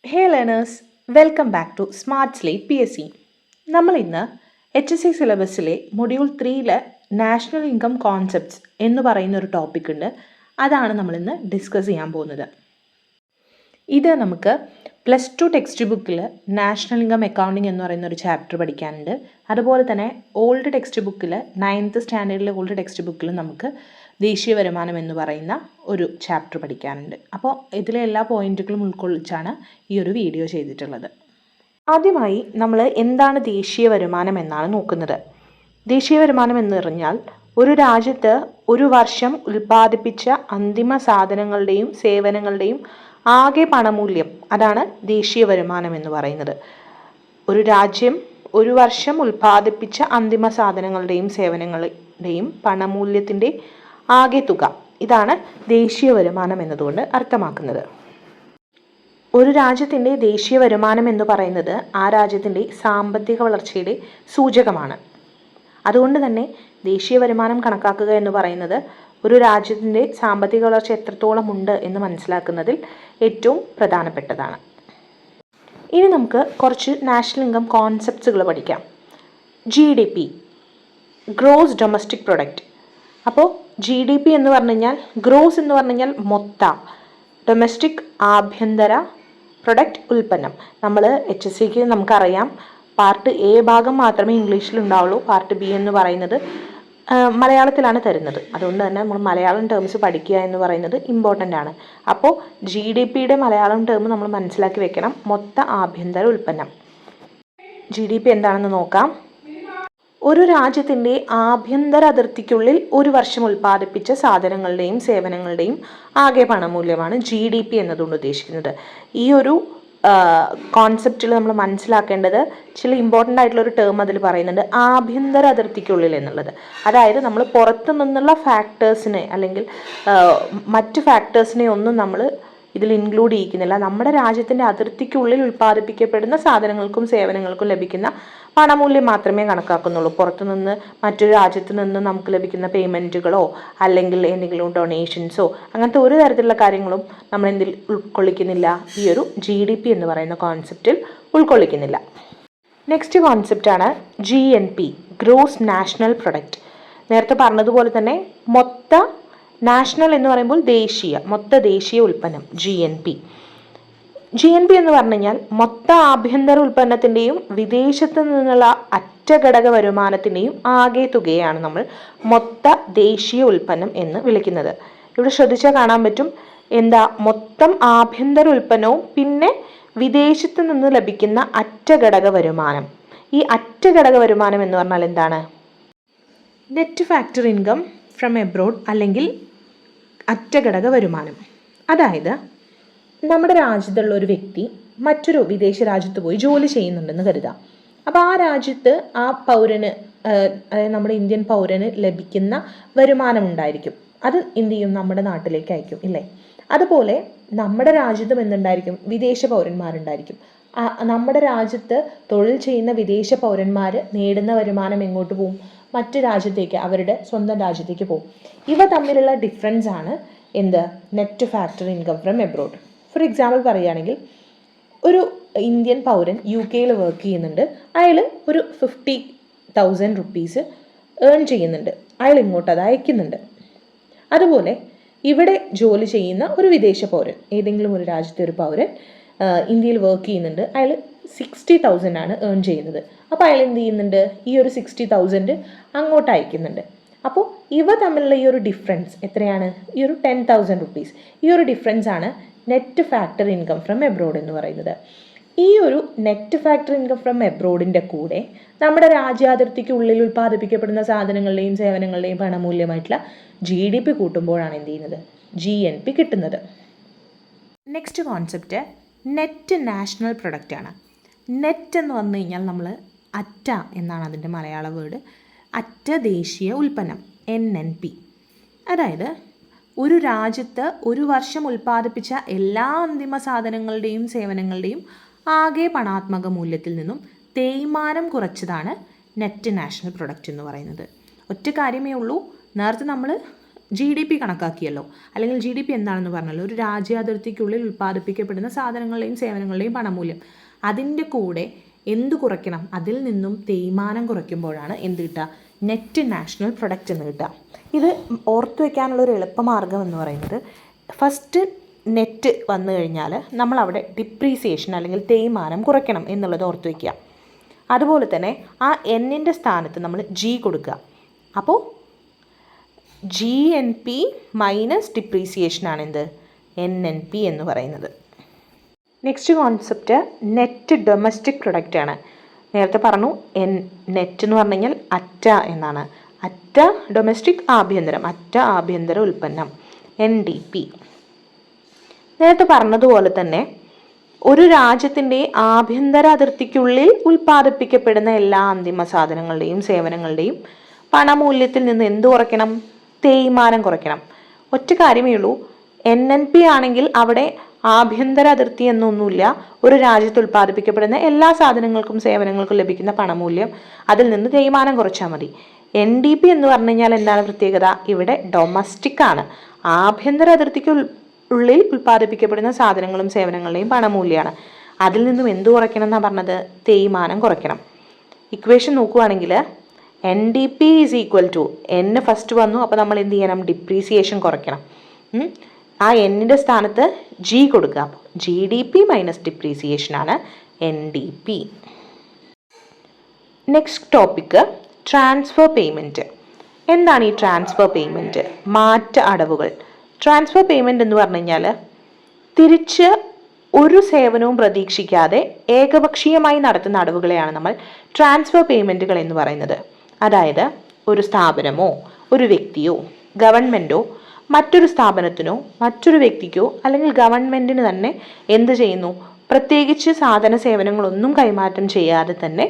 Hey learners, welcome back to smart slate PSC. നമ്മൾ ഇന്ന് HSC സിലബസിലെ മൊഡ്യൂൾ 3 നാഷണൽ ഇൻകം കോൺസെപ്റ്റ്സ് എന്ന് പറയുന്ന ഒരു ടോപ്പിക് ഉണ്ട്. അതാണ് നമ്മളിന്ന് ഡിസ്കസ് ചെയ്യാൻ പോകുന്നത്. ഇത് നമുക്ക് +2 ടെക്സ്റ്റ് ബുക്കിൽ നാഷണൽ ഇൻകം അക്കൗണ്ടിങ് എന്ന് പറയുന്ന ഒരു ചാപ്റ്റർ പഠിക്കാനുണ്ട്. അതുപോലെ തന്നെ ഓൾഡ് ടെക്സ്റ്റ് ബുക്കിൽ 9th സ്റ്റാൻഡേർഡിലെ ഓൾഡ് ടെക്സ്റ്റ് ബുക്കിൽ നമുക്ക് ദേശീയ വരുമാനം എന്ന് പറയുന്ന ഒരു ചാപ്റ്റർ പഠിക്കാനുണ്ട്. അപ്പോൾ ഇതിലെ എല്ലാ പോയിന്റുകളും ഉൾക്കൊള്ളിച്ചാണ് ഈ ഒരു വീഡിയോ ചെയ്തിട്ടുള്ളത്. ആദ്യമായി നമ്മൾ എന്താണ് ദേശീയ വരുമാനം എന്നാണ് നോക്കുന്നത്. ദേശീയ വരുമാനം എന്ന് പറഞ്ഞാൽ ഒരു രാജ്യത്ത് ഒരു വർഷം ഉൽപ്പാദിപ്പിച്ച അന്തിമ സാധനങ്ങളുടെയും സേവനങ്ങളുടെയും ആകെ പണമൂല്യം, അതാണ് ദേശീയ വരുമാനം എന്ന് പറയുന്നത്. ഒരു രാജ്യം ഒരു വർഷം ഉൽപ്പാദിപ്പിച്ച അന്തിമ സാധനങ്ങളുടെയും സേവനങ്ങളുടെയും പണമൂല്യത്തിൻ്റെ ആകെ തുക, ഇതാണ് ദേശീയ വരുമാനം എന്നതുകൊണ്ട് അർത്ഥമാക്കുന്നത്. ഒരു രാജ്യത്തിൻ്റെ ദേശീയ വരുമാനം എന്ന് പറയുന്നത് ആ രാജ്യത്തിൻ്റെ സാമ്പത്തിക വളർച്ചയുടെ സൂചകമാണ്. അതുകൊണ്ട് തന്നെ ദേശീയ വരുമാനം കണക്കാക്കുക എന്ന് പറയുന്നത് ഒരു രാജ്യത്തിൻ്റെ സാമ്പത്തിക വളർച്ച എത്രത്തോളം ഉണ്ട് എന്ന് മനസ്സിലാക്കുന്നതിൽ ഏറ്റവും പ്രധാനപ്പെട്ടതാണ്. ഇനി നമുക്ക് കുറച്ച് നാഷണൽ ഇൻകം കോൺസെപ്റ്റ്സുകൾ പഠിക്കാം. GDP, gross domestic product. അപ്പോൾ GDP എന്ന് പറഞ്ഞു കഴിഞ്ഞാൽ, ഗ്രോസ് എന്ന് പറഞ്ഞു കഴിഞ്ഞാൽ മൊത്ത, ഡൊമസ്റ്റിക് ആഭ്യന്തര പ്രൊഡക്റ്റ് ഉൽപ്പന്നം. നമ്മൾ HSCക്ക് നമുക്കറിയാം പാർട്ട് A ഭാഗം മാത്രമേ ഇംഗ്ലീഷിൽ ഉണ്ടാവുള്ളൂ. പാർട്ട് B എന്ന് പറയുന്നത് മലയാളത്തിലാണ് തരുന്നത്. അതുകൊണ്ട് തന്നെ നമ്മൾ മലയാളം ടേംസ് പഠിക്കുക എന്ന് പറയുന്നത് ഇമ്പോർട്ടൻ്റ് ആണ്. അപ്പോൾ GDPയുടെ മലയാളം ടേം നമ്മൾ മനസ്സിലാക്കി വെക്കണം, മൊത്ത ആഭ്യന്തര ഉൽപ്പന്നം. GDP എന്താണെന്ന് നോക്കാം. ഒരു രാജ്യത്തിൻ്റെ ആഭ്യന്തര അതിർത്തിക്കുള്ളിൽ ഒരു വർഷം ഉൽപ്പാദിപ്പിച്ച സാധനങ്ങളുടെയും സേവനങ്ങളുടെയും ആകെ പണമൂല്യമാണ് GDP എന്നതുകൊണ്ട് ഉദ്ദേശിക്കുന്നത്. ഈ ഒരു കോൺസെപ്റ്റിൽ നമ്മൾ മനസ്സിലാക്കേണ്ടത് ചില ഇമ്പോർട്ടൻ്റ് ആയിട്ടുള്ളൊരു ടേം അതിൽ പറയുന്നുണ്ട്, ആഭ്യന്തര അതിർത്തിക്കുള്ളിൽ എന്നുള്ളത്. അതായത് നമ്മൾ പുറത്തു നിന്നുള്ള ഫാക്ടേഴ്സിനെ അല്ലെങ്കിൽ മറ്റ് ഫാക്ടേഴ്സിനെ ഒന്നും നമ്മൾ ഇതിൽ ഇൻക്ലൂഡ് ചെയ്യിക്കുന്നില്ല. നമ്മുടെ രാജ്യത്തിൻ്റെ അതിർത്തിക്കുള്ളിൽ ഉൽപ്പാദിപ്പിക്കപ്പെടുന്ന സാധനങ്ങൾക്കും സേവനങ്ങൾക്കും ലഭിക്കുന്ന പണമൂല്യം മാത്രമേ കണക്കാക്കുന്നുള്ളൂ. പുറത്തുനിന്ന് മറ്റൊരു രാജ്യത്ത് നിന്ന് നമുക്ക് ലഭിക്കുന്ന പേയ്മെൻറ്റുകളോ അല്ലെങ്കിൽ എന്തെങ്കിലും ഡൊണേഷൻസോ അങ്ങനത്തെ ഒരു തരത്തിലുള്ള കാര്യങ്ങളും നമ്മൾ എന്തിൽ ഉൾക്കൊള്ളിക്കുന്നില്ല, ഈ ഒരു GDP എന്ന് പറയുന്ന കോൺസെപ്റ്റിൽ ഉൾക്കൊള്ളിക്കുന്നില്ല. നെക്സ്റ്റ് കോൺസെപ്റ്റാണ് GNP, ഗ്രോസ് നാഷണൽ പ്രൊഡക്റ്റ്. നേരത്തെ പറഞ്ഞതുപോലെ തന്നെ നാഷണൽ എന്ന് പറയുമ്പോൾ ദേശീയ, മൊത്ത ദേശീയ ഉൽപ്പന്നം GNP എന്ന് പറഞ്ഞു കഴിഞ്ഞാൽ മൊത്ത ആഭ്യന്തര ഉൽപ്പന്നത്തിൻ്റെയും വിദേശത്ത് നിന്നുള്ള അറ്റഘടക വരുമാനത്തിൻ്റെയും ആകെ തുകയാണ് നമ്മൾ മൊത്ത ദേശീയ ഉൽപ്പന്നം എന്ന് വിളിക്കുന്നത്. ഇവിടെ ശ്രദ്ധിച്ചാൽ കാണാൻ പറ്റും, എന്താ മൊത്തം ആഭ്യന്തര ഉൽപ്പന്നവും പിന്നെ വിദേശത്ത് നിന്ന് ലഭിക്കുന്ന അറ്റഘടക വരുമാനം. ഈ അറ്റഘടക വരുമാനം എന്ന് പറഞ്ഞാൽ എന്താണ്? Net factor income from abroad അല്ലെങ്കിൽ അറ്റഘടക വരുമാനം. അതായത് നമ്മുടെ രാജ്യത്തുള്ള ഒരു വ്യക്തി മറ്റൊരു വിദേശ രാജ്യത്ത് പോയി ജോലി ചെയ്യുന്നുണ്ടെന്ന് കരുതാം. അപ്പോൾ ആ രാജ്യത്ത് ആ പൗരന്, അതായത് നമ്മുടെ ഇന്ത്യൻ പൗരന് ലഭിക്കുന്ന വരുമാനം ഉണ്ടായിരിക്കും. അത് എന്ത് ചെയ്യും? നമ്മുടെ നാട്ടിലേക്ക് അയക്കും, ഇല്ലേ? അതുപോലെ നമ്മുടെ രാജ്യത്തും എന്തുണ്ടായിരിക്കും? വിദേശ പൗരന്മാരുണ്ടായിരിക്കും. നമ്മുടെ രാജ്യത്ത് തൊഴിൽ ചെയ്യുന്ന വിദേശ പൗരന്മാർ നേടുന്ന വരുമാനം എങ്ങോട്ട് പോകും? മറ്റു രാജ്യത്തേക്ക്, അവരുടെ സ്വന്തം രാജ്യത്തേക്ക് പോകും. ഇവ തമ്മിലുള്ള ഡിഫറൻസ് ആണ് എന്ത്? Net factor income from abroad. For example പറയുകയാണെങ്കിൽ, ഒരു ഇന്ത്യൻ പൗരൻ UK വർക്ക് ചെയ്യുന്നുണ്ട്. അയാൾ ഒരു 50,000 റുപ്പീസ് ഏൺ ചെയ്യുന്നുണ്ട്. അയാൾ ഇങ്ങോട്ട് അത് അയക്കുന്നുണ്ട്. അതുപോലെ ഇവിടെ ജോലി ചെയ്യുന്ന ഒരു വിദേശ പൗരൻ, ഏതെങ്കിലും ഒരു രാജ്യത്തെ ഒരു പൗരൻ ഇന്ത്യയിൽ വർക്ക് ചെയ്യുന്നുണ്ട്. അയാൾ 60,000 ആണ് ഏൺ ചെയ്യുന്നത്. അപ്പോൾ അയാൾ എന്ത് ചെയ്യുന്നുണ്ട്? ഈ ഒരു 60,000 അങ്ങോട്ട് അയക്കുന്നുണ്ട്. അപ്പോൾ ഇവ തമ്മിലുള്ള ഈ ഒരു ഡിഫറൻസ് എത്രയാണ്? ഈ ഒരു 10,000 റുപ്പീസ്. ഈ ഒരു ഡിഫറൻസ് ആണ് net factor income from abroad എന്ന് പറയുന്നത്. ഈ ഒരു നെറ്റ് ഫാക്ടർ ഇൻകം ഫ്രം എബ്രോഡിൻ്റെ കൂടെ നമ്മുടെ രാജ്യാതിർത്തിക്ക് ഉള്ളിൽ ഉൽപ്പാദിപ്പിക്കപ്പെടുന്ന സാധനങ്ങളുടെയും സേവനങ്ങളുടെയും പണമൂല്യമായിട്ടുള്ള GDP കൂട്ടുമ്പോഴാണ് എന്ത് ചെയ്യുന്നത്? GNP കിട്ടുന്നത്. Next concept net national product ആണ്. നെറ്റ് എന്ന് പറഞ്ഞു കഴിഞ്ഞാൽ നമ്മൾ അറ്റ എന്നാണ് അതിൻ്റെ മലയാള വേർഡ്. അറ്റ ദേശീയ ഉൽപ്പന്നം, NNP. അതായത് ഒരു രാജ്യത്ത് ഒരു വർഷം ഉൽപ്പാദിപ്പിച്ച എല്ലാ അന്തിമ സാധനങ്ങളുടെയും സേവനങ്ങളുടെയും ആകെ പണാത്മക മൂല്യത്തിൽ നിന്നും തേയ്മാനം കുറച്ചതാണ് നെറ്റ് നാഷണൽ പ്രൊഡക്റ്റ് എന്ന് പറയുന്നത്. ഒറ്റ കാര്യമേ ഉള്ളൂ, നേരത്തെ നമ്മൾ GDP കണക്കാക്കിയല്ലോ, അല്ലെങ്കിൽ GDP എന്താണെന്ന് പറഞ്ഞല്ലോ, ഒരു രാജ്യാതിർത്തിക്കുള്ളിൽ ഉൽപ്പാദിപ്പിക്കപ്പെടുന്ന സാധനങ്ങളുടെയും സേവനങ്ങളുടെയും പണമൂല്യം. അതിൻ്റെ കൂടെ എന്ത് കുറയ്ക്കണം? അതിൽ നിന്നും തേയ്മാനം കുറയ്ക്കുമ്പോഴാണ് എന്ത് കിട്ടുക? നെറ്റ് നാഷണൽ പ്രൊഡക്റ്റ് എന്ന് കിട്ടുക. ഇത് ഓർത്തു വയ്ക്കാനുള്ളൊരു എളുപ്പമാർഗ്ഗം എന്ന് പറയുന്നത്, ഫസ്റ്റ് നെറ്റ് വന്നു കഴിഞ്ഞാൽ നമ്മളവിടെ ഡിപ്രീസിയേഷൻ അല്ലെങ്കിൽ തേയ്മാനം കുറയ്ക്കണം എന്നുള്ളത് ഓർത്തു വയ്ക്കുക. അതുപോലെ തന്നെ ആ എന്നിൻ്റെ സ്ഥാനത്ത് നമ്മൾ G കൊടുക്കുക. അപ്പോൾ GNP മൈനസ് ഡിപ്രീസിയേഷനാണ് എന്ത്? NNP എന്ന് പറയുന്നത്. Next concept net domestic product ആണ്. നേരത്തെ പറഞ്ഞു നെറ്റ് എന്ന് പറഞ്ഞു കഴിഞ്ഞാൽ അറ്റ എന്നാണ്. അറ്റ ഡൊമസ്റ്റിക് ആഭ്യന്തരം, അറ്റ ആഭ്യന്തര ഉൽപ്പന്നം, NDP. നേരത്തെ പറഞ്ഞതുപോലെ തന്നെ ഒരു രാജ്യത്തിൻ്റെ ആഭ്യന്തര അതിർത്തിക്കുള്ളിൽ ഉൽപ്പാദിപ്പിക്കപ്പെടുന്ന എല്ലാ അന്തിമ സാധനങ്ങളുടെയും സേവനങ്ങളുടെയും പണമൂല്യത്തിൽ നിന്ന് എന്ത് കുറയ്ക്കണം? തേയ്മാനം കുറയ്ക്കണം. ഒറ്റ കാര്യമേ ഉള്ളൂ. NNP ആണെങ്കിൽ അവിടെ ആഭ്യന്തര അതിർത്തി എന്നൊന്നുമില്ല. ഒരു രാജ്യത്ത് ഉൽപ്പാദിപ്പിക്കപ്പെടുന്ന എല്ലാ സാധനങ്ങൾക്കും സേവനങ്ങൾക്കും ലഭിക്കുന്ന പണമൂല്യം, അതിൽ നിന്ന് തേയ്മാനം കുറച്ചാൽ മതി. NDP എന്ന് പറഞ്ഞു കഴിഞ്ഞാൽ എന്താണ് പ്രത്യേകത? ഇവിടെ ഡൊമസ്റ്റിക് ആണ്. ആഭ്യന്തര അതിർത്തിക്ക് ഉള്ളിൽ ഉൽപ്പാദിപ്പിക്കപ്പെടുന്ന സാധനങ്ങളും സേവനങ്ങളുടെയും പണമൂല്യമാണ്. അതിൽ നിന്നും എന്ത് കുറയ്ക്കണം എന്നാണ് പറഞ്ഞത്? തേയ്മാനം കുറയ്ക്കണം. ഇക്വേഷൻ നോക്കുകയാണെങ്കിൽ NDP is equal to N first വന്നു, അപ്പോൾ നമ്മൾ എന്ത് ചെയ്യണം? ഡിപ്രീസിയേഷൻ കുറയ്ക്കണം. ആ എന്നിൻ്റെ സ്ഥാനത്ത് G കൊടുക്കുക. അപ്പോൾ GDP മൈനസ് ഡിപ്രീസിയേഷനാണ് NDP. Next topic transfer payment. എന്താണ് ഈ ട്രാൻസ്ഫർ പേയ്മെൻറ്റ്? മാറ്റ അടവുകൾ. ട്രാൻസ്ഫർ പേയ്മെൻറ്റ് എന്ന് പറഞ്ഞു കഴിഞ്ഞാൽ തിരിച്ച് ഒരു സേവനവും പ്രതീക്ഷിക്കാതെ ഏകപക്ഷീയമായി നടത്തുന്ന അടവുകളെയാണ് നമ്മൾ ട്രാൻസ്ഫർ പേയ്മെൻറ്റുകൾ എന്ന് പറയുന്നത്. അതായത് ഒരു സ്ഥാപനമോ ഒരു വ്യക്തിയോ ഗവൺമെൻറ്റോ മറ്റൊരു സ്ഥാപനത്തിനോ മറ്റൊരു വ്യക്തിക്കോ അല്ലെങ്കിൽ ഗവൺമെൻറ്റിന് തന്നെ എന്ത് ചെയ്യുന്നു? പ്രത്യേകിച്ച് സാധന സേവനങ്ങളൊന്നും കൈമാറ്റം ചെയ്യാതെ തന്നെ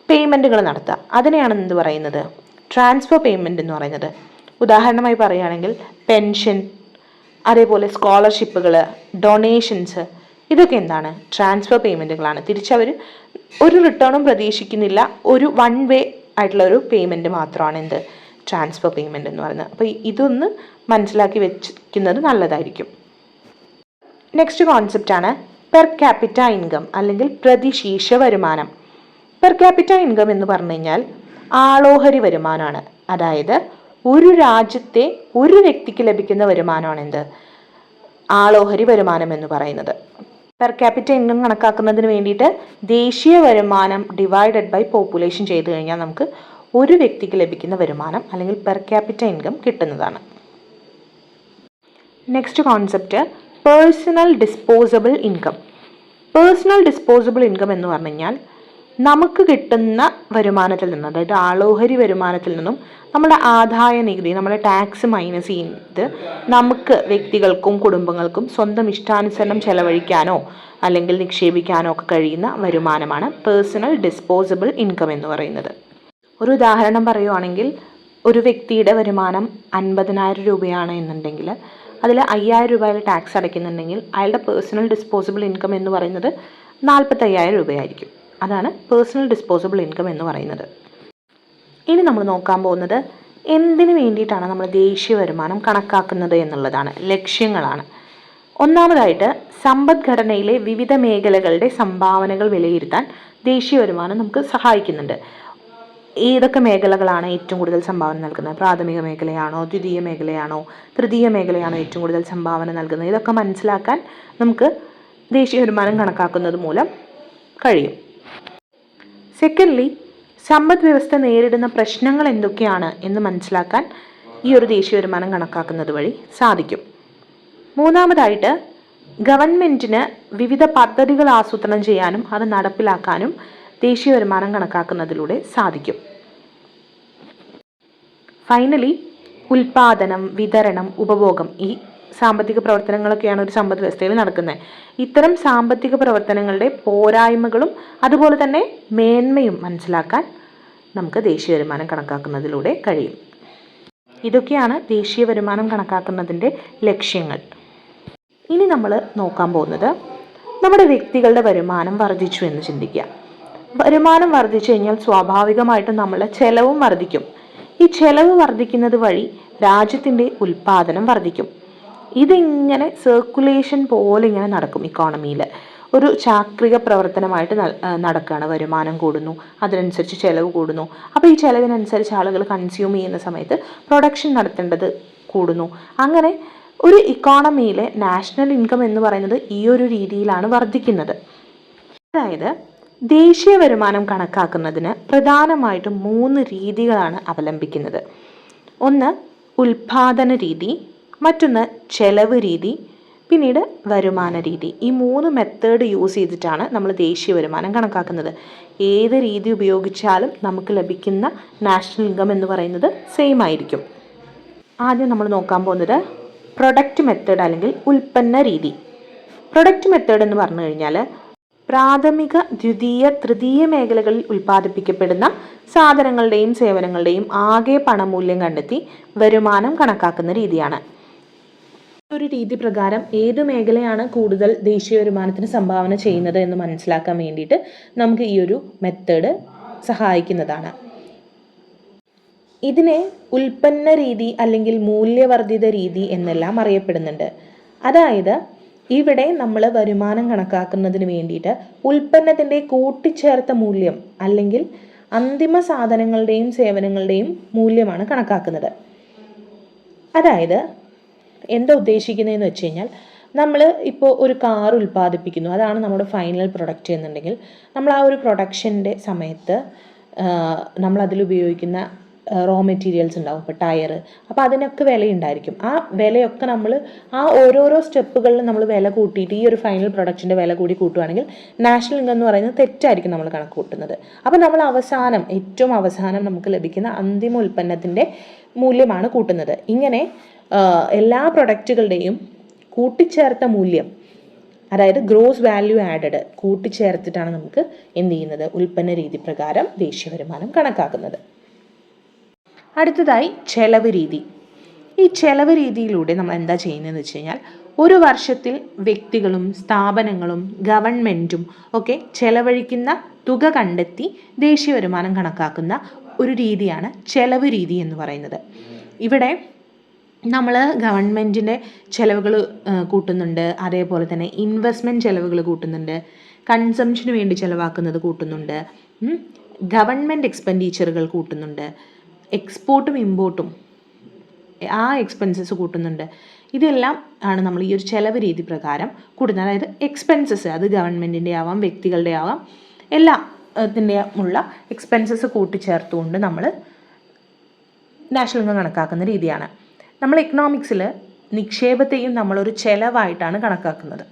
പേയ്മെൻറ്റുകൾ നടത്തുക. അതിനെയാണ് എന്ത് പറയുന്നത്? ട്രാൻസ്ഫർ പേയ്മെൻറ്റ് എന്ന് പറയുന്നത്. ഉദാഹരണമായി പറയുകയാണെങ്കിൽ പെൻഷൻ, അതേപോലെ സ്കോളർഷിപ്പുകൾ, ഡൊണേഷൻസ്, ഇതൊക്കെ എന്താണ്? ട്രാൻസ്ഫർ പേയ്മെൻറ്റുകളാണ്. തിരിച്ചവർ ഒരു റിട്ടേണും പ്രതീക്ഷിക്കുന്നില്ല. ഒരു വൺ വേ ആയിട്ടുള്ള ഒരു പേയ്മെൻറ്റ് മാത്രമാണ് എന്ത്? ട്രാൻസ്ഫർ പേയ്മെൻറ്റ് എന്ന് പറയുന്നത്. അപ്പോൾ ഇതൊന്ന് മനസ്സിലാക്കി വെച്ചിരിക്കുന്നത് നല്ലതായിരിക്കും. നെക്സ്റ്റ് കോൺസെപ്റ്റാണ് പെർ ക്യാപിറ്റ ഇൻകം അല്ലെങ്കിൽ പ്രതിശീർഷ വരുമാനം. പെർ ക്യാപിറ്റ ഇൻകം എന്ന് പറഞ്ഞു കഴിഞ്ഞാൽ ആളോഹരി വരുമാനമാണ്. അതായത് ഒരു രാജ്യത്തെ ഒരു വ്യക്തിക്ക് ലഭിക്കുന്ന വരുമാനമാണ് എന്ത്? ആളോഹരി വരുമാനം എന്ന് പറയുന്നത്. പെർ ക്യാപിറ്റ ഇൻകം കണക്കാക്കുന്നതിന് വേണ്ടിയിട്ട് ദേശീയ വരുമാനം ഡിവൈഡഡ് ബൈ പോപ്പുലേഷൻ ചെയ്ത് കഴിഞ്ഞാൽ നമുക്ക് ഒരു വ്യക്തിക്ക് ലഭിക്കുന്ന വരുമാനം അല്ലെങ്കിൽ പെർ ക്യാപിറ്റ ഇൻകം കിട്ടുന്നതാണ്. Next concept personal disposable income. Personal disposable income എന്ന് പറഞ്ഞു കഴിഞ്ഞാൽ നമുക്ക് കിട്ടുന്ന വരുമാനത്തിൽ നിന്നും, അതായത് ആളോഹരി വരുമാനത്തിൽ നിന്നും നമ്മുടെ ആദായ നികുതി, നമ്മുടെ ടാക്സ് മൈനസ് ചെയ്ത് നമുക്ക് വ്യക്തികൾക്കും കുടുംബങ്ങൾക്കും സ്വന്തം ഇഷ്ടാനുസരണം ചെലവഴിക്കാനോ അല്ലെങ്കിൽ നിക്ഷേപിക്കാനോ ഒക്കെ കഴിയുന്ന വരുമാനമാണ് പേഴ്സണൽ ഡിസ്പോസബിൾ ഇൻകം എന്ന് പറയുന്നത്. ഒരു ഉദാഹരണം പറയുവാണെങ്കിൽ ഒരു വ്യക്തിയുടെ വരുമാനം 50,000 രൂപയാണ് എന്നുണ്ടെങ്കിൽ അതിൽ 5,000 രൂപയിൽ ടാക്സ് അടയ്ക്കുന്നുണ്ടെങ്കിൽ അയാളുടെ പേഴ്സണൽ ഡിസ്പോസബിൾ ഇൻകം എന്ന് പറയുന്നത് 45,000 രൂപയായിരിക്കും. അതാണ് പേഴ്സണൽ ഡിസ്പോസബിൾ ഇൻകം എന്ന് പറയുന്നത്. ഇനി നമ്മൾ നോക്കാൻ പോകുന്നത് എന്തിനു വേണ്ടിയിട്ടാണ് നമ്മൾ ദേശീയ വരുമാനം കണക്കാക്കുന്നത് എന്നുള്ളതാണ്. ലക്ഷ്യങ്ങളാണ്. ഒന്നാമതായിട്ട് സമ്പദ്ഘടനയിലെ വിവിധ മേഖലകളുടെ സംഭാവനകൾ വിലയിരുത്താൻ ദേശീയ വരുമാനം നമുക്ക് സഹായിക്കുന്നുണ്ട്. ഏതൊക്കെ മേഖലകളാണ് ഏറ്റവും കൂടുതൽ സംഭാവന നൽകുന്നത്? പ്രാഥമിക മേഖലയാണോ, ദ്വിതീയ മേഖലയാണോ, തൃതീയ മേഖലയാണോ ഏറ്റവും കൂടുതൽ സംഭാവന നൽകുന്നത്? ഇതൊക്കെ മനസ്സിലാക്കാൻ നമുക്ക് ദേശീയ വരുമാനം കണക്കാക്കുന്നത് മൂലം കഴിയും. സെക്കൻഡ്ലി, സമ്പദ് വ്യവസ്ഥ നേരിടുന്ന പ്രശ്നങ്ങൾ എന്തൊക്കെയാണ് എന്ന് മനസ്സിലാക്കാൻ ഈ ഒരു ദേശീയ വരുമാനം കണക്കാക്കുന്നത് വഴി സാധിക്കും. മൂന്നാമതായിട്ട് ഗവൺമെൻറ്റിന് വിവിധ പദ്ധതികൾ ആസൂത്രണം ചെയ്യാനും അത് നടപ്പിലാക്കാനും ദേശീയ വരുമാനം കണക്കാക്കുന്നതിലൂടെ സാധിക്കും. ഫൈനലി, ഉൽപാദനം, വിതരണം, ഉപഭോഗം, ഈ സാമ്പത്തിക പ്രവർത്തനങ്ങളൊക്കെയാണ് ഒരു സമ്പദ് വ്യവസ്ഥയിൽ നടക്കുന്നത്. ഇത്തരം സാമ്പത്തിക പ്രവർത്തനങ്ങളുടെ പോരായ്മകളും അതുപോലെ തന്നെ മേന്മയും മനസ്സിലാക്കാൻ നമുക്ക് ദേശീയ വരുമാനം കണക്കാക്കുന്നതിലൂടെ കഴിയും. ഇതൊക്കെയാണ് ദേശീയ വരുമാനം കണക്കാക്കുന്നതിൻ്റെ ലക്ഷ്യങ്ങൾ. ഇനി നമ്മൾ നോക്കാൻ പോകുന്നത് നമ്മുടെ വ്യക്തികളുടെ വരുമാനം വർദ്ധിച്ചു എന്ന് ചിന്തിക്കുക. വരുമാനം വർദ്ധിച്ചു കഴിഞ്ഞാൽ സ്വാഭാവികമായിട്ടും നമ്മളെ ചെലവും വർദ്ധിക്കും. ഈ ചെലവ് വർദ്ധിക്കുന്നത് വഴി രാജ്യത്തിൻ്റെ ഉൽപ്പാദനം വർദ്ധിക്കും. ഇതിങ്ങനെ സർക്കുലേഷൻ പോലെ ഇങ്ങനെ നടക്കും ഇക്കോണമിയിൽ. ഒരു ചാക്രിക പ്രവർത്തനമായിട്ട് നടക്കുകയാണ്. വരുമാനം കൂടുന്നു, അതിനനുസരിച്ച് ചിലവ് കൂടുന്നു. അപ്പോൾ ഈ ചിലവിനനുസരിച്ച് ആളുകൾ കൺസ്യൂം ചെയ്യുന്ന സമയത്ത് പ്രൊഡക്ഷൻ നടത്തേണ്ടത് കൂടുന്നു. അങ്ങനെ ഒരു ഇക്കോണമിയിലെ നാഷണൽ ഇൻകം എന്ന് പറയുന്നത് ഈ ഒരു രീതിയിലാണ് വർദ്ധിക്കുന്നത്. അതായത് ദേശീയ വരുമാനം കണക്കാക്കുന്നതിന് പ്രധാനമായിട്ടും 3 രീതികളാണ് അവലംബിക്കുന്നത്. ഒന്ന് ഉൽപാദന രീതി, മറ്റൊന്ന് ചെലവ് രീതി, പിന്നീട് വരുമാന രീതി. ഈ 3 മെത്തേഡ് യൂസ് ചെയ്തിട്ടാണ് നമ്മൾ ദേശീയ വരുമാനം കണക്കാക്കുന്നത്. ഏത് രീതി ഉപയോഗിച്ചാലും നമുക്ക് ലഭിക്കുന്ന നാഷണൽ ഇൻകം എന്ന് പറയുന്നത് സെയിം ആയിരിക്കും. ആദ്യം നമ്മൾ നോക്കാൻ പോകുന്നത് പ്രൊഡക്റ്റ് മെത്തേഡ് അല്ലെങ്കിൽ ഉൽപ്പന്ന രീതി. പ്രൊഡക്റ്റ് മെത്തേഡ് എന്ന് പറഞ്ഞു കഴിഞ്ഞാൽ പ്രാഥമിക, ദ്വിതീയ, തൃതീയ മേഖലകളിൽ ഉൽപ്പാദിപ്പിക്കപ്പെടുന്ന സാധനങ്ങളുടെയും സേവനങ്ങളുടെയും ആകെ പണമൂല്യം കണ്ടെത്തി വരുമാനം കണക്കാക്കുന്ന രീതിയാണ്. ഒരു രീതി പ്രകാരം ഏത് മേഖലയാണ് കൂടുതൽ ദേശീയ വരുമാനത്തിന് സംഭാവന ചെയ്യുന്നത് എന്ന് മനസ്സിലാക്കാൻ വേണ്ടിയിട്ട് നമുക്ക് ഈ ഒരു മെത്തേഡ് സഹായിക്കുന്നതാണ്. ഇതിനെ ഉൽപ്പന്ന രീതി അല്ലെങ്കിൽ മൂല്യവർദ്ധിത രീതി എന്നെല്ലാം അറിയപ്പെടുന്നുണ്ട്. അതായത് ഇവിടെ നമ്മൾ വരുമാനം കണക്കാക്കുന്നതിന് വേണ്ടിയിട്ട് ഉൽപ്പന്നത്തിൻ്റെ കൂട്ടിച്ചേർത്ത മൂല്യം അല്ലെങ്കിൽ അന്തിമ സാധനങ്ങളുടെയും സേവനങ്ങളുടെയും മൂല്യമാണ് കണക്കാക്കുന്നത്. അതായത് എന്താ ഉദ്ദേശിക്കുന്നതെന്ന് വെച്ച് കഴിഞ്ഞാൽ, നമ്മൾ ഇപ്പോൾ ഒരു കാർ ഉൽപ്പാദിപ്പിക്കുന്നു, അതാണ് നമ്മുടെ ഫൈനൽ പ്രൊഡക്റ്റ് എന്നുണ്ടെങ്കിൽ നമ്മൾ ആ ഒരു പ്രൊഡക്ഷൻ്റെ സമയത്ത് നമ്മൾ അതിലുപയോഗിക്കുന്ന റോ മെറ്റീരിയൽസ് ഉണ്ടാവും. ഇപ്പോൾ ടയർ, അപ്പോൾ അതിനൊക്കെ വിലയുണ്ടായിരിക്കും. ആ വിലയൊക്കെ നമ്മൾ ആ ഓരോരോ സ്റ്റെപ്പുകളിൽ നമ്മൾ വില കൂട്ടിയിട്ട് ഈ ഒരു ഫൈനൽ പ്രൊഡക്റ്റിൻ്റെ വില കൂടി കൂട്ടുകയാണെങ്കിൽ നാഷണൽ ഇൻകം എന്ന് പറയുന്നത് തെറ്റായിരിക്കും നമ്മൾ കണക്ക് കൂട്ടുന്നത്. അപ്പോൾ നമ്മൾ ഏറ്റവും അവസാനം നമുക്ക് ലഭിക്കുന്ന അന്തിമ ഉൽപ്പന്നത്തിൻ്റെ മൂല്യമാണ് കൂട്ടുന്നത്. ഇങ്ങനെ എല്ലാ പ്രൊഡക്റ്റുകളുടെയും കൂട്ടിച്ചേർത്ത മൂല്യം, അതായത് ഗ്രോസ് വാല്യൂ ആഡഡ് കൂട്ടിച്ചേർത്തിട്ടാണ് നമുക്ക് എന്ത് ചെയ്യുന്നത്, ഉൽപ്പന്ന രീതി പ്രകാരം ദേശീയ വരുമാനം കണക്കാക്കുന്നത്. അടുത്തതായി ചെലവ് രീതി. ഈ ചെലവ് രീതിയിലൂടെ നമ്മൾ എന്താ ചെയ്യുന്നതെന്ന് വെച്ച് കഴിഞ്ഞാൽ, ഒരു വർഷത്തിൽ വ്യക്തികളും സ്ഥാപനങ്ങളും ഗവൺമെൻറ്റും ഒക്കെ ചെലവഴിക്കുന്ന തുക കണ്ടെത്തി ദേശീയ വരുമാനം കണക്കാക്കുന്ന ഒരു രീതിയാണ് ചെലവ് രീതി എന്ന് പറയുന്നത്. ഇവിടെ നമ്മൾ ഗവൺമെൻറ്റിൻ്റെ ചിലവുകൾ കൂട്ടുന്നുണ്ട്, അതേപോലെ തന്നെ ഇൻവെസ്റ്റ്മെൻറ്റ് ചിലവുകൾ കൂട്ടുന്നുണ്ട്, കൺസംഷന് വേണ്ടി ചിലവാക്കുന്നത് കൂട്ടുന്നുണ്ട്, ഗവൺമെൻറ് എക്സ്പെൻഡിച്ചറുകൾ കൂട്ടുന്നുണ്ട്, എക്സ്പോർട്ടും ഇമ്പോർട്ടും ആ എക്സ്പെൻസസ് കൂട്ടുന്നുണ്ട്. ഇതെല്ലാം ആണ് നമ്മൾ ഈ ഒരു ചെലവ് രീതി പ്രകാരം കൂട്ടുന്നത്. അതായത് എക്സ്പെൻസസ് അത് ഗവൺമെൻറ്റിൻ്റെ ആവാം, വ്യക്തികളുടെ ആവാം, എല്ലാത്തിൻ്റെയുമുള്ള എക്സ്പെൻസസ് കൂട്ടിച്ചേർത്തുകൊണ്ട് നമ്മൾ നാഷണൽ ഇൻകം കണക്കാക്കുന്ന രീതിയാണ്. നമ്മൾ എക്കണോമിക്സിൽ നിക്ഷേപത്തെയും നമ്മളൊരു ചെലവായിട്ടാണ് കണക്കാക്കുന്നത്.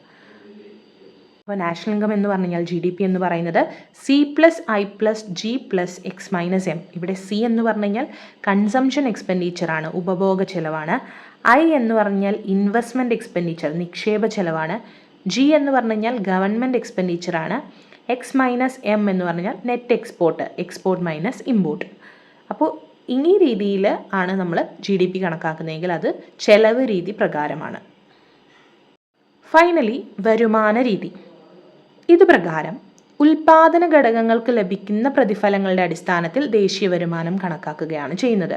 അപ്പോൾ നാഷണൽ ഇൻകം എന്ന് പറഞ്ഞു കഴിഞ്ഞാൽ GDP എന്ന് പറയുന്നത് C+I+G+X-M. ഇവിടെ C എന്ന് പറഞ്ഞു കഴിഞ്ഞാൽ കൺസംഷൻ എക്സ്പെൻഡിച്ചറാണ്, ഉപഭോഗ ചെലവാണ്. I എന്ന് പറഞ്ഞാൽ ഇൻവെസ്റ്റ്മെൻറ്റ് എക്സ്പെൻഡിച്ചർ, നിക്ഷേപ ചെലവാണ്. G എന്ന് പറഞ്ഞു കഴിഞ്ഞാൽ ഗവൺമെൻറ് എക്സ്പെൻഡിച്ചറാണ്. X-M എന്ന് പറഞ്ഞാൽ നെറ്റ് എക്സ്പോർട്ട് മൈനസ് ഇമ്പോർട്ട്. അപ്പോൾ ഈ രീതിയിൽ ആണ് നമ്മൾ GDP കണക്കാക്കുന്നതെങ്കിൽ അത് ചെലവ് രീതി പ്രകാരമാണ്. ഫൈനലി വരുമാന രീതി. ഇത് പ്രകാരം ഉൽപാദന ഘടകങ്ങൾക്ക് ലഭിക്കുന്ന പ്രതിഫലങ്ങളുടെ അടിസ്ഥാനത്തിൽ ദേശീയ വരുമാനം കണക്കാക്കുകയാണ് ചെയ്യുന്നത്.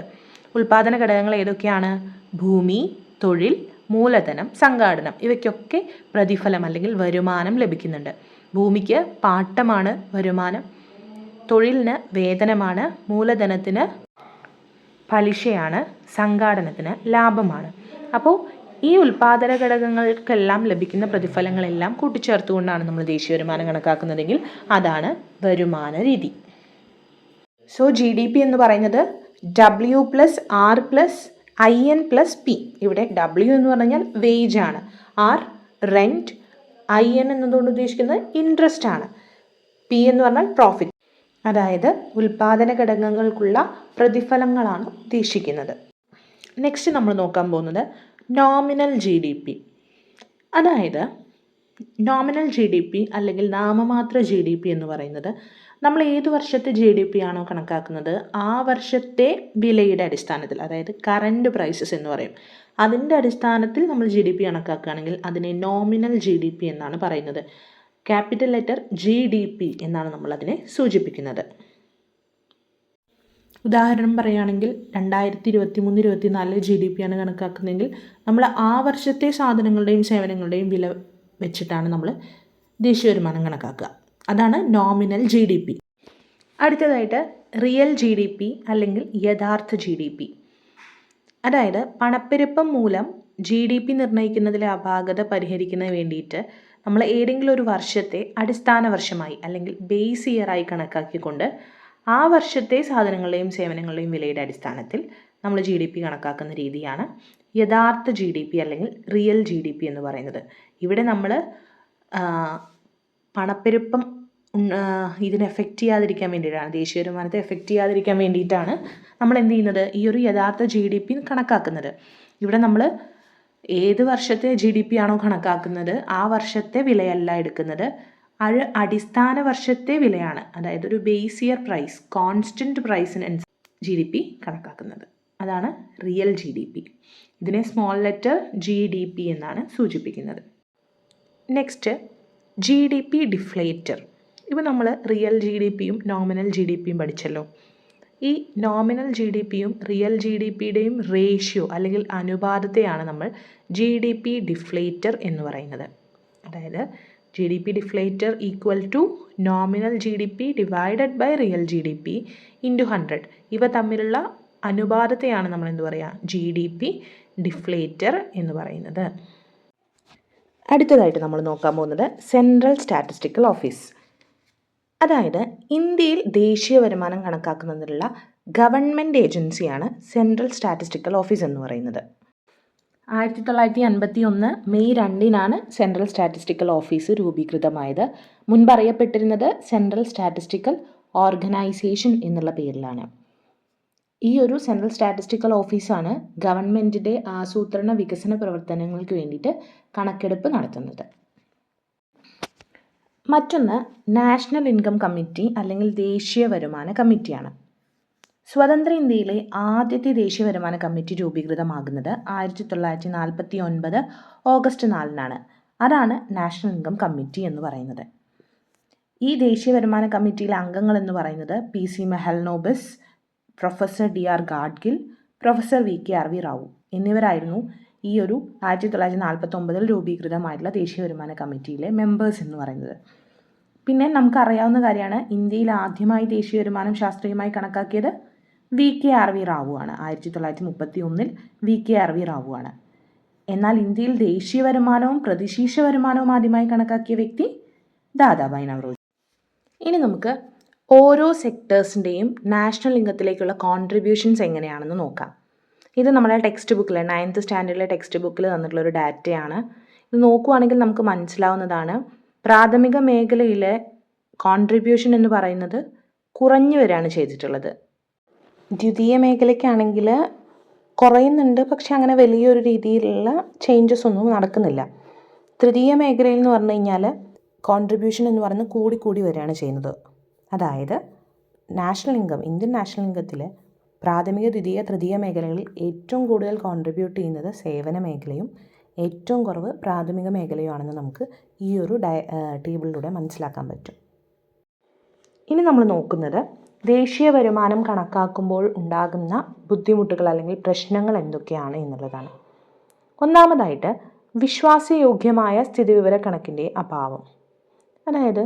ഉൽപാദന ഘടകങ്ങൾ ഏതൊക്കെയാണ്? ഭൂമി, തൊഴിൽ, മൂലധനം, സംഘാടനം. ഇവയ്ക്കൊക്കെ പ്രതിഫലം അല്ലെങ്കിൽ വരുമാനം ലഭിക്കുന്നുണ്ട്. ഭൂമിക്ക് പാട്ടമാണ് വരുമാനം, തൊഴിലിന് വേതനമാണ്, മൂലധനത്തിന് പലിശയാണ്, സംഘാടനത്തിന് ലാഭമാണ്. അപ്പോൾ ഈ ഉൽപാദന ഘടകങ്ങൾക്കെല്ലാം ലഭിക്കുന്ന പ്രതിഫലങ്ങളെല്ലാം കൂട്ടിച്ചേർത്തുകൊണ്ടാണ് നമ്മൾ ദേശീയ വരുമാനം കണക്കാക്കുന്നതെങ്കിൽ അതാണ് വരുമാന രീതി. സോ GDP എന്ന് പറയുന്നത് W+R+IN+P. ഇവിടെ W എന്ന് പറഞ്ഞാൽ വേജ് ആണ്, R റെൻറ്റ്, IN എന്നതുകൊണ്ട് ഉദ്ദേശിക്കുന്നത് ഇൻട്രസ്റ്റ് ആണ്, P എന്ന് പറഞ്ഞാൽ പ്രോഫിറ്റ്. അതായത് ഉൽപാദന ഘടകങ്ങൾക്കുള്ള പ്രതിഫലങ്ങളാണ് ഉദ്ദേശിക്കുന്നത്. നെക്സ്റ്റ് നമ്മൾ നോക്കാൻ പോകുന്നത് നോമിനൽ GDP. അതായത് നോമിനൽ GDP അല്ലെങ്കിൽ നാമമാത്ര GDP എന്ന് പറയുന്നത് നമ്മൾ ഏത് വർഷത്തെ GDP ആണോ കണക്കാക്കുന്നത് ആ വർഷത്തെ വിലയുടെ അടിസ്ഥാനത്തിൽ, അതായത് കറൻറ്റ് പ്രൈസസ് എന്ന് പറയും, അതിൻ്റെ അടിസ്ഥാനത്തിൽ നമ്മൾ GDP കണക്കാക്കുകയാണെങ്കിൽ അതിനെ നോമിനൽ GDP എന്നാണ് പറയുന്നത്. ക്യാപിറ്റൽ ലെറ്റർ GDP എന്നാണ് നമ്മൾ അതിനെ സൂചിപ്പിക്കുന്നത്. ഉദാഹരണം പറയുകയാണെങ്കിൽ 2023-24 GDP ആണ് കണക്കാക്കുന്നതെങ്കിൽ നമ്മൾ ആ വർഷത്തെ സാധനങ്ങളുടെയും സേവനങ്ങളുടെയും വില വെച്ചിട്ടാണ് നമ്മൾ ദേശീയ വരുമാനം കണക്കാക്കുക. അതാണ് നോമിനൽ GDP. അടുത്തതായിട്ട് റിയൽ GDP അല്ലെങ്കിൽ യഥാർത്ഥ GDP. അതായത് പണപ്പെരുപ്പം മൂലം GDP നിർണ്ണയിക്കുന്നതിലെ അപാകത പരിഹരിക്കുന്നതിന് വേണ്ടിയിട്ട് നമ്മൾ ഏതെങ്കിലും ഒരു വർഷത്തെ അടിസ്ഥാന വർഷമായി അല്ലെങ്കിൽ ബേസ് ഇയറായി കണക്കാക്കിക്കൊണ്ട് ആ വർഷത്തെ സാധനങ്ങളുടെയും സേവനങ്ങളുടെയും വിലയുടെ അടിസ്ഥാനത്തിൽ നമ്മൾ GDP കണക്കാക്കുന്ന രീതിയാണ് യഥാർത്ഥ GDP അല്ലെങ്കിൽ റിയൽ GDP എന്ന് പറയുന്നത്. ഇവിടെ നമ്മൾ പണപ്പെരുപ്പം ഇതിനെ എഫക്റ്റ് ചെയ്യാതിരിക്കാൻ വേണ്ടിയിട്ടാണ്, ദേശീയ വരുമാനത്തെ എഫക്റ്റ് ചെയ്യാതിരിക്കാൻ വേണ്ടിയിട്ടാണ് നമ്മൾ എന്ത് ചെയ്യുന്നത്, ഈ ഒരു യഥാർത്ഥ GDP കണക്കാക്കുന്നത്. ഇവിടെ നമ്മൾ ഏത് വർഷത്തെ GDP ആണോ കണക്കാക്കുന്നത് ആ വർഷത്തെ വിലയല്ല എടുക്കുന്നത്, അടിസ്ഥാന വർഷത്തെ വിലയാണ്, അതായത് ഒരു ബേസ് ഇയർ പ്രൈസ്, കോൺസ്റ്റൻറ്റ് പ്രൈസിനനുസരിച്ച് GDP കണക്കാക്കുന്നത്. അതാണ് റിയൽ GDP. ഇതിനെ സ്മോൾ ലെറ്റർ GDP എന്നാണ് സൂചിപ്പിക്കുന്നത്. Next GDP deflator. ഇപ്പോൾ നമ്മൾ റിയൽ GDPയും നോമിനൽ GDPയും പഠിച്ചല്ലോ. ഈ നോമിനൽ GDPയും റിയൽ GDPയുടെയും റേഷ്യോ അല്ലെങ്കിൽ അനുപാതത്തെയാണ് നമ്മൾ GDP ഡിഫ്ലേറ്റർ എന്ന് പറയുന്നത്. അതായത് GDP deflator equal to nominal GDP divided by real GDP into 100. ഇവ തമ്മിലുള്ള അനുപാതത്തെയാണ് നമ്മൾ എന്ത് പറയുക, GDP ഡിഫ്ലേറ്റർ എന്ന് പറയുന്നത്. അടുത്തതായിട്ട് നമ്മൾ നോക്കാൻ പോകുന്നത് സെൻട്രൽ സ്റ്റാറ്റിസ്റ്റിക്കൽ ഓഫീസ്. അതായത് ഇന്ത്യയിൽ ദേശീയ വരുമാനം കണക്കാക്കുന്നതിനുള്ള ഗവൺമെൻറ് ഏജൻസിയാണ് സെൻട്രൽ സ്റ്റാറ്റിസ്റ്റിക്കൽ ഓഫീസ് എന്ന് പറയുന്നത്. 1951 മെയ് 2 സെൻട്രൽ സ്റ്റാറ്റിസ്റ്റിക്കൽ ഓഫീസ് രൂപീകൃതമായത്. മുൻപറിയപ്പെട്ടിരുന്നത് സെൻട്രൽ സ്റ്റാറ്റിസ്റ്റിക്കൽ ഓർഗനൈസേഷൻ എന്നുള്ള പേരിലാണ്. ഈ ഒരു സെൻട്രൽ സ്റ്റാറ്റിസ്റ്റിക്കൽ ഓഫീസാണ് ഗവൺമെൻറ്റിൻ്റെ ആസൂത്രണ വികസന പ്രവർത്തനങ്ങൾക്ക് വേണ്ടിയിട്ട് കണക്കെടുപ്പ് നടത്തുന്നത്. മറ്റൊന്ന് നാഷണൽ ഇൻകം കമ്മിറ്റി അല്ലെങ്കിൽ ദേശീയ വരുമാന കമ്മിറ്റിയാണ്. സ്വതന്ത്ര ഇന്ത്യയിലെ ആദ്യത്തെ ദേശീയ വരുമാന കമ്മിറ്റി രൂപീകൃതമാകുന്നത് 1949 ഓഗസ്റ്റ് 4 അതാണ് നാഷണൽ ഇൻകം കമ്മിറ്റി എന്ന് പറയുന്നത്. ഈ ദേശീയ വരുമാന കമ്മിറ്റിയിലെ അംഗങ്ങൾ എന്ന് പറയുന്നത് PC Mahalanobis, professor DR Gadgil, professor VKRV Rao എന്നിവരായിരുന്നു ഈ ഒരു 1949 രൂപീകൃതമായിട്ടുള്ള ദേശീയ വരുമാന കമ്മിറ്റിയിലെ മെമ്പേഴ്സ് എന്ന് പറയുന്നത്. പിന്നെ നമുക്കറിയാവുന്ന കാര്യമാണ്, ഇന്ത്യയിൽ ആദ്യമായി ദേശീയ വരുമാനം ശാസ്ത്രീയമായി കണക്കാക്കിയത് VKRV റാവു ആണ്. 1931 VKRV റാവു ആണ്. എന്നാൽ ഇന്ത്യയിൽ ദേശീയ വരുമാനവും പ്രതിശീർഷ വരുമാനവും ആദ്യമായി കണക്കാക്കിയ വ്യക്തി ദാദാഭായ് നവറോജി. ഇനി നമുക്ക് ഓരോ സെക്ടേഴ്സിൻ്റെയും നാഷണൽ ഇൻകത്തിലേക്കുള്ള കോൺട്രിബ്യൂഷൻസ് എങ്ങനെയാണെന്ന് നോക്കാം. ഇത് നമ്മുടെ ടെക്സ്റ്റ് ബുക്കിൽ 9th സ്റ്റാൻഡേർഡിലെ ടെക്സ്റ്റ് ബുക്കിൽ തന്നിട്ടുള്ളൊരു ഡാറ്റയാണ്. ഇത് നോക്കുകയാണെങ്കിൽ നമുക്ക് മനസ്സിലാവുന്നതാണ്, പ്രാഥമിക മേഖലയിലെ കോൺട്രിബ്യൂഷൻ എന്ന് പറയുന്നത് കുറഞ്ഞു വരികയാണ് ചെയ്തിട്ടുള്ളത്. ദ്വിതീയ മേഖലയ്ക്കാണെങ്കിൽ കുറയുന്നുണ്ട്, പക്ഷെ അങ്ങനെ വലിയൊരു രീതിയിലുള്ള ചേഞ്ചസ് ഒന്നും നടക്കുന്നില്ല. തൃതീയ മേഖലയിൽ എന്ന് പറഞ്ഞു കഴിഞ്ഞാൽ കോൺട്രിബ്യൂഷൻ എന്ന് പറയുന്നത് കൂടി വരികയാണ് ചെയ്യുന്നത്. അതായത് നാഷണൽ ഇൻകം, ഇന്ത്യൻ നാഷണൽ ഇൻകത്തിൽ പ്രാഥമിക, ദ്വിതീയ, തൃതീയ മേഖലകളിൽ ഏറ്റവും കൂടുതൽ കോൺട്രിബ്യൂട്ട് ചെയ്യുന്നത് സേവന മേഖലയും ഏറ്റവും കുറവ് പ്രാഥമിക മേഖലയുമാണെന്ന് നമുക്ക് ഈ ഒരു ടേബിളിലൂടെ മനസ്സിലാക്കാൻ പറ്റും. ഇനി നമ്മൾ നോക്കുന്നത് ദേശീയ വരുമാനം കണക്കാക്കുമ്പോൾ ഉണ്ടാകുന്ന ബുദ്ധിമുട്ടുകൾ അല്ലെങ്കിൽ പ്രശ്നങ്ങൾ എന്തൊക്കെയാണ് എന്നുള്ളതാണ്. ഒന്നാമതായിട്ട് വിശ്വാസയോഗ്യമായ സ്ഥിതിവിവര കണക്കിൻ്റെ അഭാവം. അതായത്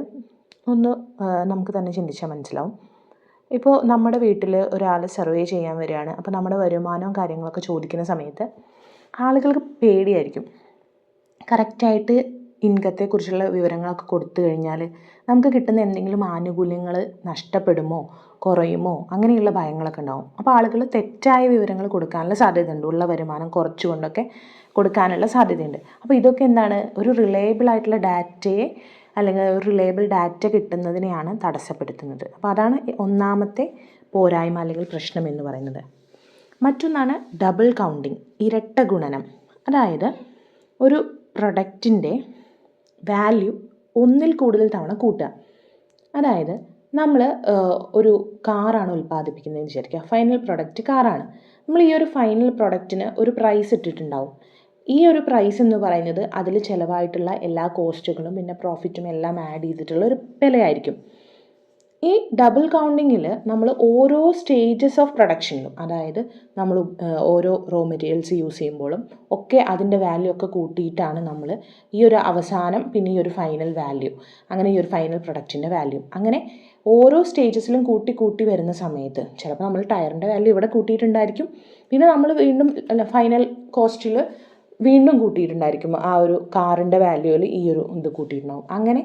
നമുക്ക് തന്നെ ചിന്തിച്ചാൽ മനസ്സിലാവും. ഇപ്പോൾ നമ്മുടെ വീട്ടിൽ ഒരാൾ സർവേ ചെയ്യാൻ വരികയാണ്. അപ്പോൾ നമ്മുടെ വരുമാനവും കാര്യങ്ങളൊക്കെ ചോദിക്കുന്ന സമയത്ത് ആളുകൾക്ക് പേടിയായിരിക്കും. കറക്റ്റായിട്ട് ഇൻകത്തെക്കുറിച്ചുള്ള വിവരങ്ങളൊക്കെ കൊടുത്തു കഴിഞ്ഞാൽ നമുക്ക് കിട്ടുന്ന എന്തെങ്കിലും ആനുകൂല്യങ്ങൾ നഷ്ടപ്പെടുമോ, കുറയുമോ, അങ്ങനെയുള്ള ഭയങ്ങളൊക്കെ ഉണ്ടാവും. അപ്പോൾ ആളുകൾ തെറ്റായ വിവരങ്ങൾ കൊടുക്കാനുള്ള സാധ്യതയുണ്ട്. ഉള്ള വരുമാനം കുറച്ചുകൊണ്ടൊക്കെ കൊടുക്കാനുള്ള സാധ്യതയുണ്ട്. അപ്പോൾ ഇതൊക്കെ എന്താണ്, ഒരു റിലയബിൾ ആയിട്ടുള്ള ഡാറ്റയെ അല്ലെങ്കിൽ ഒരു റിലയബിൾ ഡാറ്റ കിട്ടുന്നതിനെയാണ് തടസ്സപ്പെടുത്തുന്നത്. അപ്പോൾ അതാണ് ഒന്നാമത്തെ പോരായ്മ അല്ലെങ്കിൽ പ്രശ്നം എന്ന് പറയുന്നത്. മറ്റൊന്നാണ് ഡബിൾ കൗണ്ടിങ്, ഇരട്ട ഗുണനം. അതായത് ഒരു പ്രൊഡക്റ്റിൻ്റെ വാല്യൂ ഒന്നിൽ കൂടുതൽ തവണ കൂട്ടുക. അതായത് നമ്മൾ ഒരു കാറാണ് ഉൽപ്പാദിപ്പിക്കുന്നതെന്ന് വിചാരിക്കുക. ഫൈനൽ പ്രൊഡക്റ്റ് കാറാണ്. നമ്മൾ ഈ ഒരു ഫൈനൽ പ്രൊഡക്റ്റിന് ഒരു പ്രൈസ് ഇട്ടിട്ടുണ്ടാവും. ഈ ഒരു പ്രൈസ് എന്ന് പറയുന്നത് അതിൽ ചിലവായിട്ടുള്ള എല്ലാ കോസ്റ്റുകളും പിന്നെ പ്രോഫിറ്റും എല്ലാം ആഡ് ചെയ്തിട്ടുള്ള ഒരു വിലയായിരിക്കും. ഈ ഡബിൾ കൗണ്ടിങ്ങിൽ നമ്മൾ ഓരോ സ്റ്റേജസ് ഓഫ് പ്രൊഡക്ഷനിലും, അതായത് നമ്മൾ ഓരോ റോ മെറ്റീരിയൽസ് യൂസ് ചെയ്യുമ്പോഴും ഒക്കെ അതിൻ്റെ വാല്യൂ ഒക്കെ കൂട്ടിയിട്ടാണ് നമ്മൾ ഈ ഒരു അവസാനം പിന്നെ ഈ ഒരു ഫൈനൽ വാല്യൂ, അങ്ങനെ ഈ ഒരു ഫൈനൽ പ്രൊഡക്റ്റിൻ്റെ വാല്യൂ, അങ്ങനെ ഓരോ സ്റ്റേജസിലും കൂട്ടി കൂട്ടി വരുന്ന സമയത്ത് ചിലപ്പോൾ നമ്മൾ ടയറിൻ്റെ വാല്യൂ ഇവിടെ കൂട്ടിയിട്ടുണ്ടായിരിക്കും, പിന്നെ നമ്മൾ വീണ്ടും ഫൈനൽ കോസ്റ്റിൽ വീണ്ടും കൂട്ടിയിട്ടുണ്ടായിരിക്കും, ആ ഒരു കാറിൻ്റെ വാല്യൂവിൽ ഈ ഒരു ഇത് കൂട്ടിയിട്ടുണ്ടാവും. അങ്ങനെ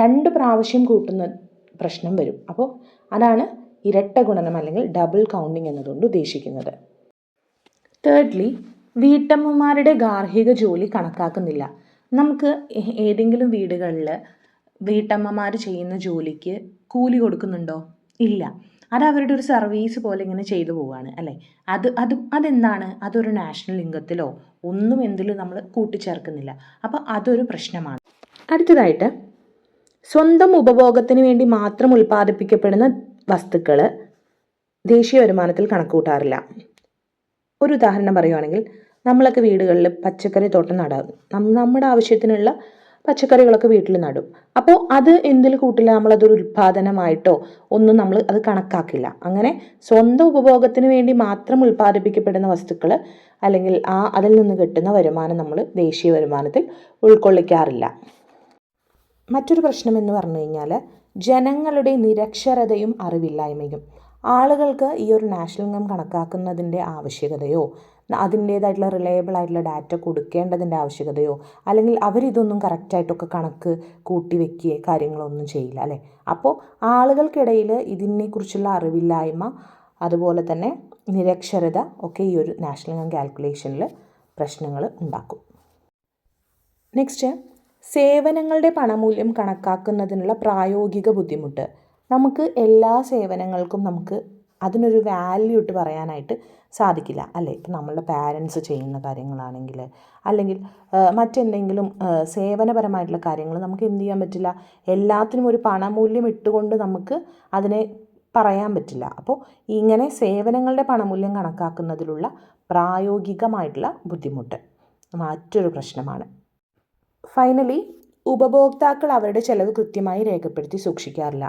2 പ്രാവശ്യം കൂട്ടുന്ന പ്രശ്നം വരും. അപ്പോൾ അതാണ് ഇരട്ട ഗുണനം അല്ലെങ്കിൽ ഡബിൾ കൗണ്ടിങ് എന്നതുകൊണ്ട് ഉദ്ദേശിക്കുന്നത്. തേർഡ്ലി, വീട്ടമ്മമാരുടെ ഗാർഹിക ജോലി കണക്കാക്കുന്നില്ല. നമുക്ക് ഏതെങ്കിലും വീടുകളിൽ വീട്ടമ്മമാർ ചെയ്യുന്ന ജോലിക്ക് കൂലി കൊടുക്കുന്നുണ്ടോ? ഇല്ല. അത് അവരുടെ ഒരു സർവീസ് പോലെ ഇങ്ങനെ ചെയ്തു പോവുകയാണ് അല്ലേ. അതെന്താണ്? അതൊരു നാഷണൽ ഇൻകത്തിലോ ഒന്നും എന്തിലും നമ്മൾ കൂട്ടിച്ചേർക്കുന്നില്ല. അപ്പോൾ അതൊരു പ്രശ്നമാണ്. അടുത്തതായിട്ട്, സ്വന്തം ഉപഭോഗത്തിന് വേണ്ടി മാത്രം ഉൽപ്പാദിപ്പിക്കപ്പെടുന്ന വസ്തുക്കൾ ദേശീയ വരുമാനത്തിൽ കണക്കുകൂട്ടാറില്ല. ഒരു ഉദാഹരണം പറയുവാണെങ്കിൽ, നമ്മളൊക്കെ വീടുകളിൽ പച്ചക്കറി തോട്ടം നടാം, നമ്മുടെ ആവശ്യത്തിനുള്ള പച്ചക്കറികളൊക്കെ വീട്ടിൽ നടും. അപ്പോൾ അത് എന്തിൽ കൂട്ടില്ല, നമ്മളതൊരു ഉൽപ്പാദനമായിട്ടോ ഒന്നും നമ്മൾ അത് കണക്കാക്കില്ല. അങ്ങനെ സ്വന്തം ഉപഭോഗത്തിന് വേണ്ടി മാത്രം ഉൽപ്പാദിപ്പിക്കപ്പെടുന്ന വസ്തുക്കൾ അല്ലെങ്കിൽ അതിൽ നിന്ന് കിട്ടുന്ന വരുമാനം നമ്മൾ ദേശീയ വരുമാനത്തിൽ ഉൾക്കൊള്ളിക്കാറില്ല. മറ്റൊരു പ്രശ്നം എന്ന് പറഞ്ഞു കഴിഞ്ഞാൽ ജനങ്ങളുടെ നിരക്ഷരതയും അറിവില്ലായ്മയും. ആളുകൾക്ക് ഈ ഒരു നാഷണൽ ഇൻകം കണക്കാക്കുന്നതിൻ്റെ ആവശ്യകതയോ അതിൻ്റേതായിട്ടുള്ള റിലയബിൾ ആയിട്ടുള്ള ഡാറ്റ കൊടുക്കേണ്ടതിൻ്റെ ആവശ്യകതയോ അല്ലെങ്കിൽ അവരിതൊന്നും കറക്റ്റായിട്ടൊക്കെ കണക്ക് കൂട്ടി വെക്കുകയോ കാര്യങ്ങളൊന്നും ചെയ്യില്ല അല്ലേ. അപ്പോൾ ആളുകൾക്കിടയിൽ ഇതിനെക്കുറിച്ചുള്ള അറിവില്ലായ്മ അതുപോലെ തന്നെ നിരക്ഷരത ഒക്കെ ഈ ഒരു നാഷണൽ ഇൻകം കാൽക്കുലേഷനിൽ പ്രശ്നങ്ങൾ ഉണ്ടാക്കും. നെക്സ്റ്റ്, സേവനങ്ങളുടെ പണമൂല്യം കണക്കാക്കുന്നതിനുള്ള പ്രായോഗിക ബുദ്ധിമുട്ട്. നമുക്ക് എല്ലാ സേവനങ്ങൾക്കും നമുക്ക് അതിനൊരു വാല്യൂ ഇട്ട് പറയാനായിട്ട് സാധിക്കില്ല അല്ലേ. ഇപ്പം നമ്മളുടെ പാരൻസ് ചെയ്യുന്ന കാര്യങ്ങളാണെങ്കിൽ അല്ലെങ്കിൽ മറ്റെന്തെങ്കിലും സേവനപരമായിട്ടുള്ള കാര്യങ്ങൾ നമുക്ക് എന്ത് ചെയ്യാൻ പറ്റില്ല, എല്ലാത്തിനും ഒരു പണമൂല്യം ഇട്ടുകൊണ്ട് നമുക്ക് അതിനെ പറയാൻ പറ്റില്ല. അപ്പോൾ ഇങ്ങനെ സേവനങ്ങളുടെ പണമൂല്യം കണക്കാക്കുന്നതിലുള്ള പ്രായോഗികമായിട്ടുള്ള ബുദ്ധിമുട്ട് മറ്റൊരു പ്രശ്നമാണ്. ഫൈനലി, ഉപഭോക്താക്കൾ അവരുടെ ചിലവ് കൃത്യമായി രേഖപ്പെടുത്തി സൂക്ഷിക്കാറില്ല.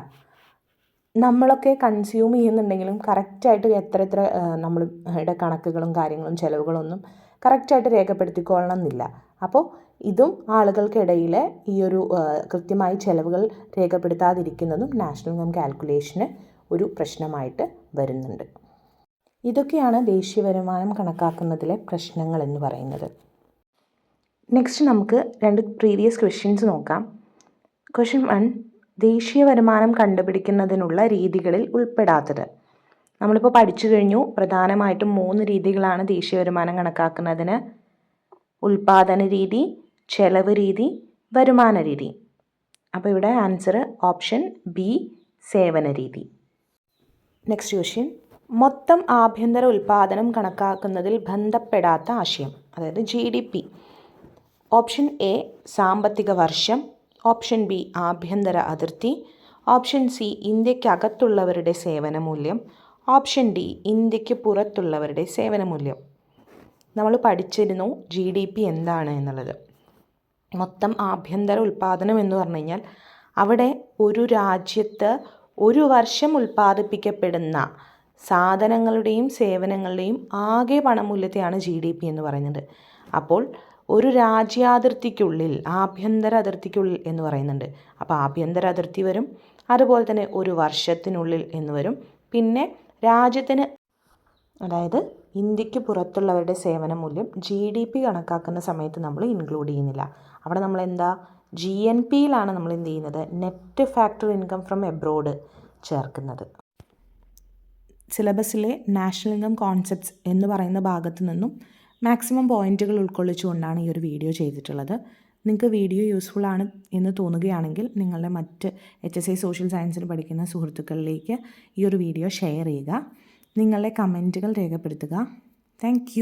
നമ്മളൊക്കെ കൺസ്യൂം ചെയ്യുന്നുണ്ടെങ്കിലും കറക്റ്റായിട്ട് എത്ര നമ്മളുടെ കണക്കുകളും കാര്യങ്ങളും ചിലവുകളൊന്നും കറക്റ്റായിട്ട് രേഖപ്പെടുത്തിക്കൊള്ളണം എന്നില്ല. അപ്പോൾ ഇതും ആളുകൾക്കിടയിൽ ഈ ഒരു കൃത്യമായി ചിലവുകൾ രേഖപ്പെടുത്താതിരിക്കുന്നതും നാഷണൽ ഇൻകം കാൽക്കുലേഷന് ഒരു പ്രശ്നമായിട്ട് വരുന്നുണ്ട്. ഇതൊക്കെയാണ് ദേശീയ വരുമാനം കണക്കാക്കുന്നതിലെ പ്രശ്നങ്ങൾ എന്ന് പറയുന്നത്. നെക്സ്റ്റ് നമുക്ക് 2 പ്രീവിയസ് ക്വസ്റ്റ്യൻസ് നോക്കാം. ക്വസ്റ്റ്യൻ 1, ദേശീയ വരുമാനം കണ്ടുപിടിക്കുന്നതിനുള്ള രീതികളിൽ ഉൾപ്പെടാത്തത്. നമ്മളിപ്പോൾ പഠിച്ചു കഴിഞ്ഞു. പ്രധാനമായിട്ടും 3 രീതികളാണ് ദേശീയ വരുമാനം കണക്കാക്കുന്നതിന്: ഉൽപാദന രീതി, ചെലവ് രീതി, വരുമാന രീതി. അപ്പോൾ ഇവിടെ ആൻസർ ഓപ്ഷൻ ബി, സേവന രീതി. നെക്സ്റ്റ് ക്വസ്റ്റ്യൻ, മൊത്തം ആഭ്യന്തര ഉൽപാദനം കണക്കാക്കുന്നതിൽ ബന്ധപ്പെടാത്ത ആശയം, അതായത് GDP. ഓപ്ഷൻ എ സാമ്പത്തിക വർഷം, ഓപ്ഷൻ ബി ആഭ്യന്തര അതിർത്തി, ഓപ്ഷൻ സി ഇന്ത്യക്കകത്തുള്ളവരുടെ സേവന മൂല്യം, ഓപ്ഷൻ ഡി ഇന്ത്യക്ക് പുറത്തുള്ളവരുടെ സേവന മൂല്യം. നമ്മൾ പഠിച്ചിരുന്നു GDP എന്താണ് എന്നുള്ളത്. മൊത്തം ആഭ്യന്തര ഉൽപ്പാദനം എന്ന് പറഞ്ഞു കഴിഞ്ഞാൽ അവിടെ ഒരു രാജ്യത്ത് ഒരു വർഷം ഉൽപ്പാദിപ്പിക്കപ്പെടുന്ന സാധനങ്ങളുടെയും സേവനങ്ങളുടെയും ആകെ പണമൂല്യത്തെയാണ് GDP എന്ന് പറയുന്നത്. അപ്പോൾ ഒരു രാജ്യാതിർത്തിക്കുള്ളിൽ ആഭ്യന്തര അതിർത്തിക്കുള്ളിൽ എന്ന് പറയുന്നുണ്ട്. അപ്പോൾ ആഭ്യന്തര അതിർത്തി വരും, അതുപോലെ തന്നെ ഒരു വർഷത്തിനുള്ളിൽ എന്ന് വരും. പിന്നെ രാജ്യത്തിന്, അതായത് ഇന്ത്യക്ക് പുറത്തുള്ളവരുടെ സേവന മൂല്യം GDP കണക്കാക്കുന്ന സമയത്ത് നമ്മൾ ഇൻക്ലൂഡ് ചെയ്യുന്നില്ല. അവിടെ നമ്മൾ എന്താ GNPയിലാണ് നമ്മൾ എന്ത് ചെയ്യുന്നത്, net factor income from abroad ചേർക്കുന്നത്. സിലബസിലെ നാഷണൽ ഇൻകം കോൺസെപ്റ്റ്സ് എന്ന് പറയുന്ന ഭാഗത്തു നിന്നും മാക്സിമം പോയിന്റുകൾ ഉൾക്കൊള്ളിച്ചുകൊണ്ടാണ് ഈ ഒരു വീഡിയോ ചെയ്തിട്ടുള്ളത്. നിങ്ങൾക്ക് വീഡിയോ യൂസ്ഫുൾ ആണ് എന്ന് തോന്നുകയാണെങ്കിൽ നിങ്ങളുടെ മറ്റ് HSI സോഷ്യൽ സയൻസിൽ പഠിക്കുന്ന സുഹൃത്തുക്കളിലേക്ക് ഈ ഒരു വീഡിയോ ഷെയർ ചെയ്യുക. നിങ്ങളുടെ കമൻറ്റുകൾ രേഖപ്പെടുത്തുക. താങ്ക്